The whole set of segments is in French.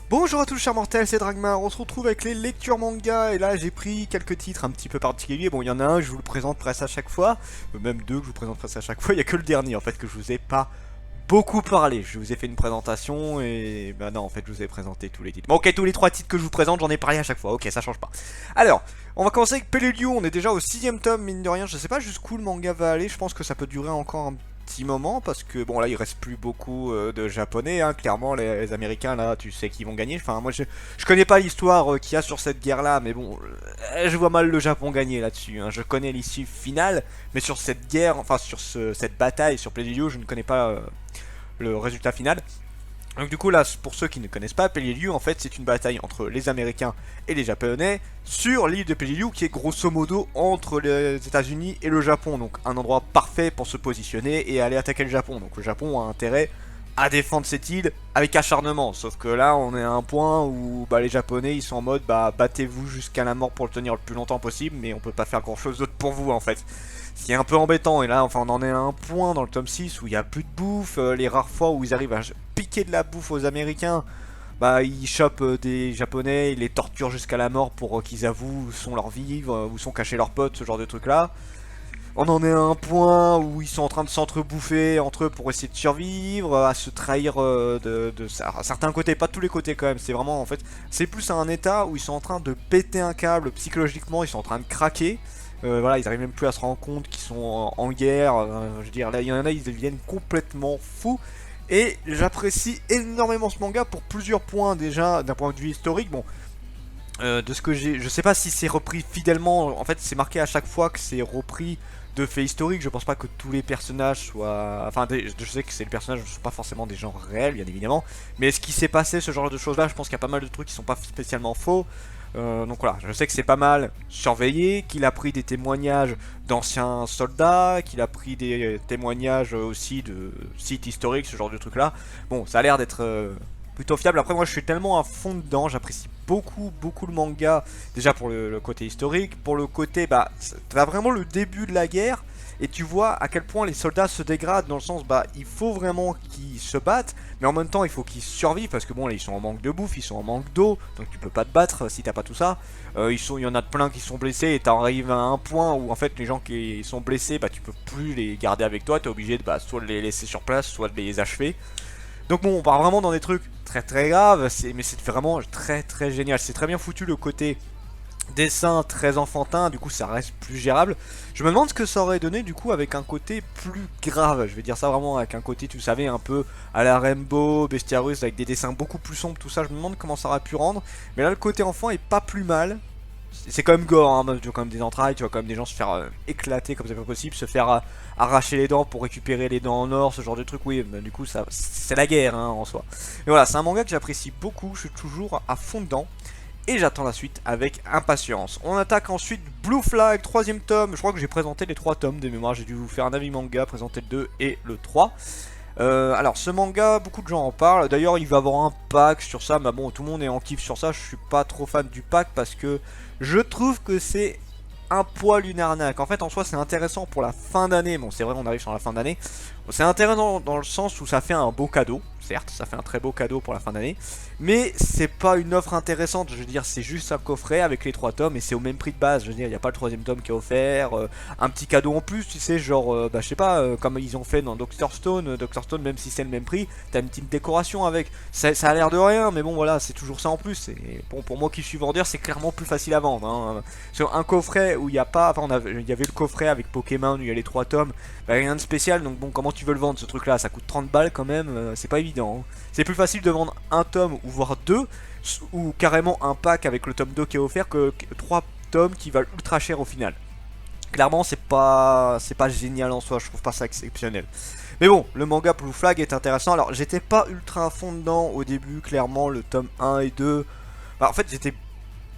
Bonjour à tous chers mortels, c'est Dragmar, on se retrouve avec les lectures manga et là j'ai pris quelques titres un petit peu particuliers. Bon, il y en a un, je vous le présente presque à chaque fois, même deux que je vous présente presque à chaque fois, il n'y a que le dernier en fait que je vous ai pas beaucoup parlé. Je vous ai fait une présentation et bah non en fait je vous ai présenté tous les titres. Bon ok, tous les trois titres que je vous présente j'en ai parlé à chaque fois, ok ça change pas. Alors, on va commencer avec Peleliu, on est déjà au 6ème tome, mine de rien, je sais pas jusqu'où le manga va aller, je pense que ça peut durer encore un petit moment parce que bon là il reste plus beaucoup de japonais hein. Clairement les américains là tu sais qu'ils vont gagner, enfin moi je connais pas l'histoire qu'il y a sur cette guerre là mais bon je vois mal le Japon gagner là-dessus hein. Je connais l'issue finale mais sur cette guerre, enfin sur cette bataille sur Peleliu je ne connais pas le résultat final. Donc du coup là, pour ceux qui ne connaissent pas, Peleliu en fait c'est une bataille entre les Américains et les Japonais sur l'île de Peleliu qui est grosso modo entre les États-Unis et le Japon. Donc un endroit parfait pour se positionner et aller attaquer le Japon. Donc le Japon a intérêt à défendre cette île avec acharnement. Sauf que là on est à un point où les Japonais ils sont en mode battez-vous jusqu'à la mort pour le tenir le plus longtemps possible, mais on peut pas faire grand chose d'autre pour vous en fait. Ce qui est un peu embêtant, et là enfin on en est à un point dans le tome 6 où il n'y a plus de bouffe, les rares fois où ils arrivent à piquer de la bouffe aux Américains, ils chopent des Japonais, ils les torturent jusqu'à la mort pour qu'ils avouent où sont leurs vivres, où sont cachés leurs potes, ce genre de trucs là. On en est à un point où ils sont en train de s'entre-bouffer entre eux pour essayer de survivre, à se trahir à certains côtés, pas de tous les côtés quand même, c'est vraiment en fait, c'est plus à un état où ils sont en train de péter un câble psychologiquement, ils sont en train de craquer. Voilà, ils arrivent même plus à se rendre compte qu'ils sont en guerre. Je veux dire, là, il y en a, ils deviennent complètement fous. Et j'apprécie énormément ce manga pour plusieurs points. Déjà, d'un point de vue historique, bon, de ce que j'ai, je sais pas si c'est repris fidèlement. En fait, c'est marqué à chaque fois que c'est repris de faits historiques. Je pense pas que tous les personnages soient. Enfin, je sais que c'est les personnages ne sont pas forcément des gens réels, bien évidemment. Mais ce qui s'est passé, ce genre de choses-là, je pense qu'il y a pas mal de trucs qui sont pas spécialement faux. Donc voilà, je sais que c'est pas mal surveillé, qu'il a pris des témoignages d'anciens soldats, qu'il a pris des témoignages aussi de sites historiques, ce genre de trucs là. Bon, ça a l'air d'être plutôt fiable. Après moi je suis tellement à fond dedans, j'apprécie beaucoup le manga. Déjà pour le côté historique, pour le côté, t'as vraiment le début de la guerre. Et tu vois à quel point les soldats se dégradent dans le sens, il faut vraiment qu'ils se battent, mais en même temps il faut qu'ils survivent parce que bon là ils sont en manque de bouffe, ils sont en manque d'eau, donc tu peux pas te battre si t'as pas tout ça. Il y en a plein qui sont blessés et t'arrives à un point où en fait les gens qui sont blessés, tu peux plus les garder avec toi, t'es obligé de soit de les laisser sur place, soit de les achever. Donc bon, on part vraiment dans des trucs très graves, mais c'est vraiment très génial, c'est très bien foutu le côté dessin très enfantin, du coup ça reste plus gérable. Je me demande ce que ça aurait donné du coup avec un côté plus grave, je vais dire ça vraiment avec un côté, tu savais, un peu à la Rainbow, Bestiarus, avec des dessins beaucoup plus sombres, tout ça, je me demande comment ça aurait pu rendre. Mais là le côté enfant est pas plus mal. C'est quand même gore, hein, tu vois quand même des entrailles, tu vois quand même des gens se faire éclater comme c'est pas possible, se faire arracher les dents pour récupérer les dents en or, ce genre de truc, oui, du coup ça c'est la guerre hein, en soi. Mais voilà, c'est un manga que j'apprécie beaucoup, je suis toujours à fond dedans. Et j'attends la suite avec impatience. On attaque ensuite Blue Flag, 3ème tome. Je crois que j'ai présenté les 3 tomes de mémoire. J'ai dû vous faire un avis manga, présenter le 2 et le 3. Alors ce manga, beaucoup de gens en parlent. D'ailleurs il va avoir un pack sur ça. Mais bon, tout le monde est en kiff sur ça. Je suis pas trop fan du pack parce que je trouve que c'est un poil une arnaque. En fait en soi c'est intéressant pour la fin d'année. Bon c'est vrai on arrive sur la fin d'année. C'est intéressant dans le sens où ça fait un beau cadeau. Certes, ça fait un très beau cadeau pour la fin d'année, mais c'est pas une offre intéressante. Je veux dire, c'est juste un coffret avec les 3 tomes et c'est au même prix de base. Je veux dire, il n'y a pas le 3ème tome qui est offert, un petit cadeau en plus, tu sais, genre, je sais pas, comme ils ont fait dans Dr. Stone. Dr. Stone, même si c'est le même prix, t'as une petite décoration avec. Ça a l'air de rien, mais bon, voilà, c'est toujours ça en plus. Et bon, pour moi qui suis vendeur, c'est clairement plus facile à vendre. Hein. Sur un coffret où il n'y a pas, enfin, il y avait le coffret avec Pokémon où il y a les 3 tomes, rien de spécial. Donc bon, comment tu veux le vendre ce truc-là? Ça coûte 30 balles quand même, c'est pas évident. C'est plus facile de vendre un tome ou voire 2 ou carrément un pack avec le tome 2 qui est offert que 3 tomes qui valent ultra cher au final. Clairement c'est pas génial en soi, je trouve pas ça exceptionnel. Mais bon, le manga Blue Flag est intéressant. Alors j'étais pas ultra à fond dedans au début, clairement le tome 1 et 2. En fait j'étais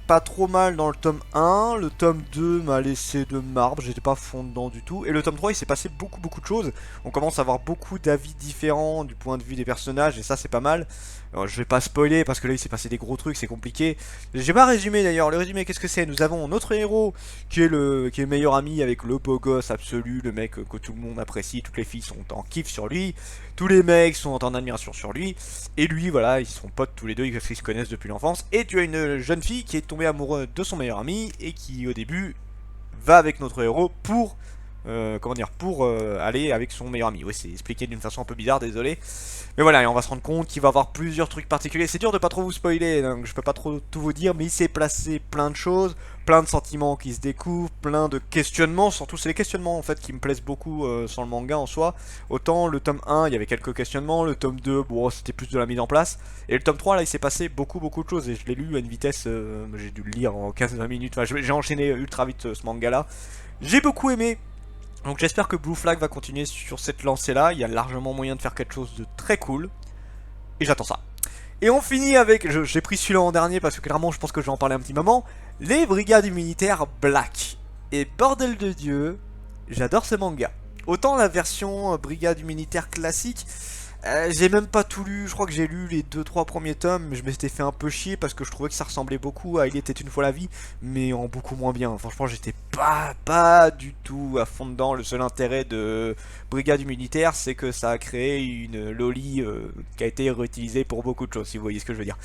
pas trop mal dans le tome 1, le tome 2 m'a laissé de marbre, j'étais pas fond dedans du tout, et le tome 3 il s'est passé beaucoup de choses, on commence à avoir beaucoup d'avis différents du point de vue des personnages, et ça c'est pas mal. Alors, je vais pas spoiler parce que là il s'est passé des gros trucs, c'est compliqué. J'ai pas résumé d'ailleurs, le résumé qu'est-ce que c'est? Nous avons notre héros qui est le meilleur ami avec le beau gosse absolu, le mec que tout le monde apprécie, toutes les filles sont en kiff sur lui, tous les mecs sont en admiration sur lui, et lui voilà, ils sont potes tous les deux, ils se connaissent depuis l'enfance, et tu as une jeune fille qui est tombée amoureuse de son meilleur ami, et qui au début va avec notre héros pour... comment dire, pour aller avec son meilleur ami. Oui, c'est expliqué d'une façon un peu bizarre, désolé. Mais voilà, et on va se rendre compte qu'il va avoir plusieurs trucs particuliers. C'est dur de pas trop vous spoiler, donc je peux pas trop tout vous dire, mais il s'est placé plein de choses, plein de sentiments qui se découvrent, plein de questionnements, surtout c'est les questionnements en fait qui me plaisent beaucoup sur le manga en soi. Autant le tome 1, il y avait quelques questionnements, le tome 2, bon, c'était plus de la mise en place, et le tome 3, là, il s'est passé beaucoup de choses, et je l'ai lu à une vitesse, j'ai dû le lire en 15-20 minutes, enfin, j'ai enchaîné ultra vite ce manga-là. J'ai beaucoup aimé. Donc j'espère que Blue Flag va continuer sur cette lancée là, il y a largement moyen de faire quelque chose de très cool. Et j'attends ça. Et on finit avec, j'ai pris celui-là en dernier parce que clairement je pense que je vais en parler un petit moment, les brigades immunitaires Black. Et bordel de Dieu, j'adore ce manga. Autant la version brigade immunitaire classique, j'ai même pas tout lu, je crois que j'ai lu les 2-3 premiers tomes, mais je m'étais fait un peu chier parce que je trouvais que ça ressemblait beaucoup à Il était une fois la vie, mais en beaucoup moins bien. Franchement, j'étais pas du tout à fond dedans. Le seul intérêt de Brigade Immunitaire, c'est que ça a créé une loli qui a été réutilisée pour beaucoup de choses, si vous voyez ce que je veux dire.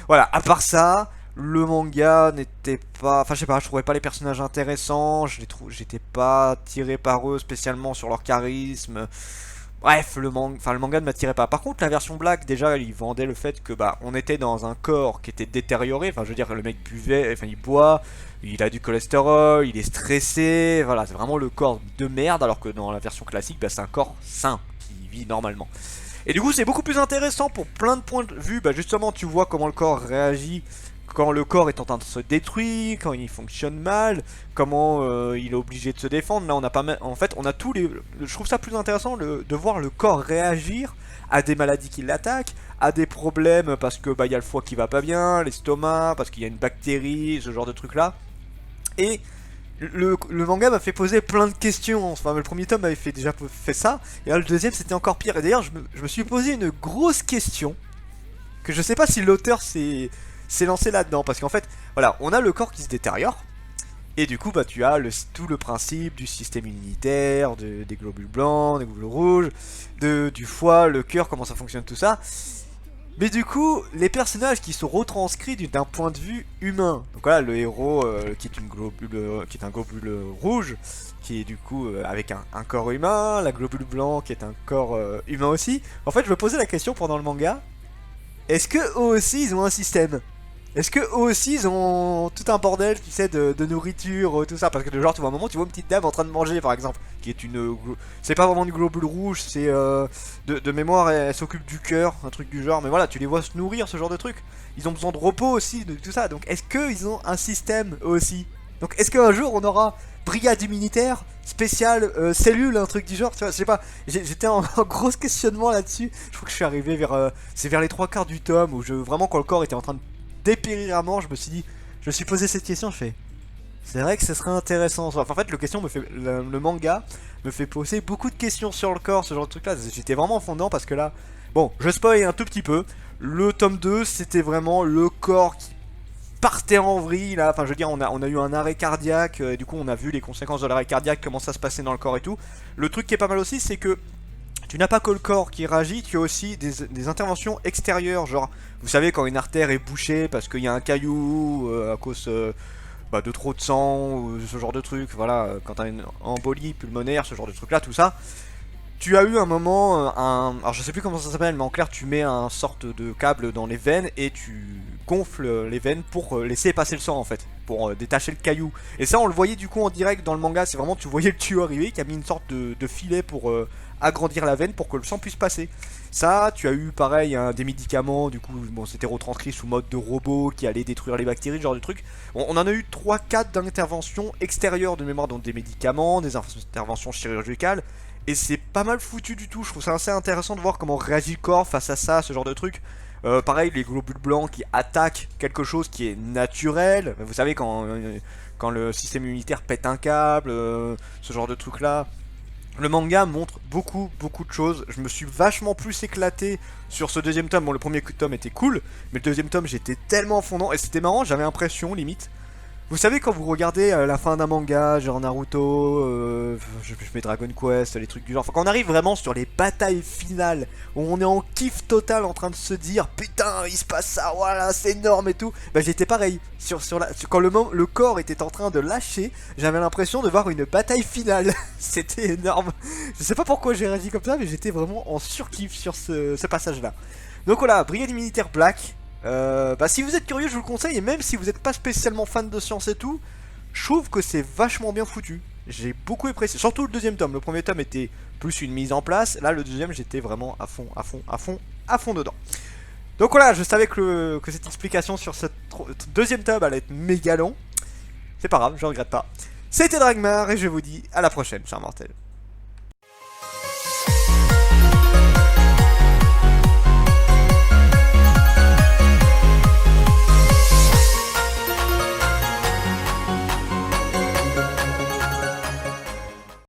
Voilà, à part ça, le manga n'était pas... Enfin, je sais pas, je trouvais pas les personnages intéressants, j'étais pas tiré par eux spécialement sur leur charisme... Bref, le manga ne m'attirait pas. Par contre, la version Black, déjà, il vendait le fait que bah on était dans un corps qui était détérioré. Enfin, je veux dire, le mec buvait, enfin, il boit, il a du cholestérol, il est stressé. Voilà, c'est vraiment le corps de merde. Alors que dans la version classique, bah, c'est un corps sain qui vit normalement. Et du coup, c'est beaucoup plus intéressant pour plein de points de vue. Bah, justement, tu vois comment le corps réagit quand le corps est en train de se détruire, quand il fonctionne mal, comment il est obligé de se défendre. Là, on a pas mal, en fait, on a tous les. Je trouve ça plus intéressant de voir le corps réagir à des maladies qui l'attaquent, à des problèmes parce que bah il y a le foie qui va pas bien, l'estomac, parce qu'il y a une bactérie, ce genre de trucs là. Et le manga m'a fait poser plein de questions. Enfin, le premier tome m'avait déjà fait ça, et là le deuxième c'était encore pire. Et d'ailleurs, je me suis posé une grosse question que je sais pas si l'auteur s'est lancé là-dedans, parce qu'en fait, voilà, on a le corps qui se détériore, et du coup, bah, tu as tout le principe du système immunitaire, des globules blancs, des globules rouges, du foie, le cœur, comment ça fonctionne, tout ça. Mais du coup, les personnages qui sont retranscrits d'un point de vue humain. Donc voilà, le héros qui est un globule rouge, qui est du coup avec un corps humain, la globule blanc qui est un corps humain aussi. En fait, je me posais la question pendant le manga, est-ce que eux aussi ils ont un système? Est-ce que eux aussi ils ont tout un bordel, tu sais, de nourriture, tout ça? Parce que de genre, tu vois un moment, tu vois une petite dame en train de manger par exemple, qui est une... C'est pas vraiment du globule rouge, c'est... de mémoire, elle s'occupe du cœur, un truc du genre, mais voilà, tu les vois se nourrir, ce genre de truc. Ils ont besoin de repos aussi, de tout ça, donc est-ce qu'ils ont un système eux aussi? Donc est-ce qu'un jour on aura brigade immunitaire, spéciale, cellule, un truc du genre, tu vois, je sais pas, j'étais en gros questionnement là-dessus. Je crois que je suis arrivé vers... c'est vers les 3 quarts du tome, où vraiment quand le corps était en train de dépérir à mort, je me suis posé cette question, je fais... C'est vrai que ce serait intéressant. Enfin, en fait, le manga me fait poser beaucoup de questions sur le corps, ce genre de truc là. J'étais vraiment fondant parce que là, bon, je spoil un tout petit peu. Le tome 2, c'était vraiment le corps qui partait en vrille là. Enfin, je veux dire, on a eu un arrêt cardiaque, et du coup, on a vu les conséquences de l'arrêt cardiaque, comment ça se passait dans le corps et tout. Le truc qui est pas mal aussi, c'est que tu n'as pas que le corps qui réagit, tu as aussi des interventions extérieures. Genre, vous savez, quand une artère est bouchée parce qu'il y a un caillou à cause de trop de sang, ou ce genre de truc, voilà, quand tu as une embolie pulmonaire, ce genre de truc là, tout ça. Tu as eu un moment, alors je sais plus comment ça s'appelle, mais en clair, tu mets un sorte de câble dans les veines et tu gonfles les veines pour laisser passer le sang en fait, pour détacher le caillou. Et ça, on le voyait du coup en direct dans le manga, c'est vraiment, tu voyais le tueur arriver qui a mis une sorte de filet pour agrandir la veine pour que le sang puisse passer. Ça, tu as eu pareil des médicaments, du coup, bon, c'était retranscrit sous mode de robot qui allait détruire les bactéries, ce genre de truc. Bon, on en a eu 3-4 d'interventions extérieures de mémoire, donc des médicaments, des interventions chirurgicales. Et c'est pas mal foutu du tout, je trouve ça assez intéressant de voir comment réagit le corps face à ça, ce genre de truc. Pareil, les globules blancs qui attaquent quelque chose qui est naturel. Vous savez, quand le système immunitaire pète un câble, ce genre de truc là. Le manga montre beaucoup de choses. Je me suis vachement plus éclaté sur ce deuxième tome. Bon, le premier tome était cool, mais le deuxième tome, j'étais tellement fondant. Et c'était marrant, j'avais l'impression, limite. Vous savez, quand vous regardez la fin d'un manga, genre Naruto, je mets Dragon Quest, les trucs du genre. Enfin, quand on arrive vraiment sur les batailles finales, où on est en kiff total en train de se dire putain, il se passe ça, voilà, c'est énorme et tout. Bah, j'étais pareil. Quand le corps était en train de lâcher, j'avais l'impression de voir une bataille finale. C'était énorme. Je sais pas pourquoi j'ai réagi comme ça, mais j'étais vraiment en surkiff sur ce passage-là. Donc voilà, Brigade Militaire Black. Bah si vous êtes curieux, je vous le conseille, et même si vous n'êtes pas spécialement fan de science et tout, je trouve que c'est vachement bien foutu. J'ai beaucoup apprécié, surtout le deuxième tome. Le premier tome était plus une mise en place, là le deuxième j'étais vraiment à fond dedans. Donc voilà, je savais que cette explication sur ce deuxième tome allait être méga long. C'est pas grave, je regrette pas. C'était Dragmar et je vous dis à la prochaine, chers mortels.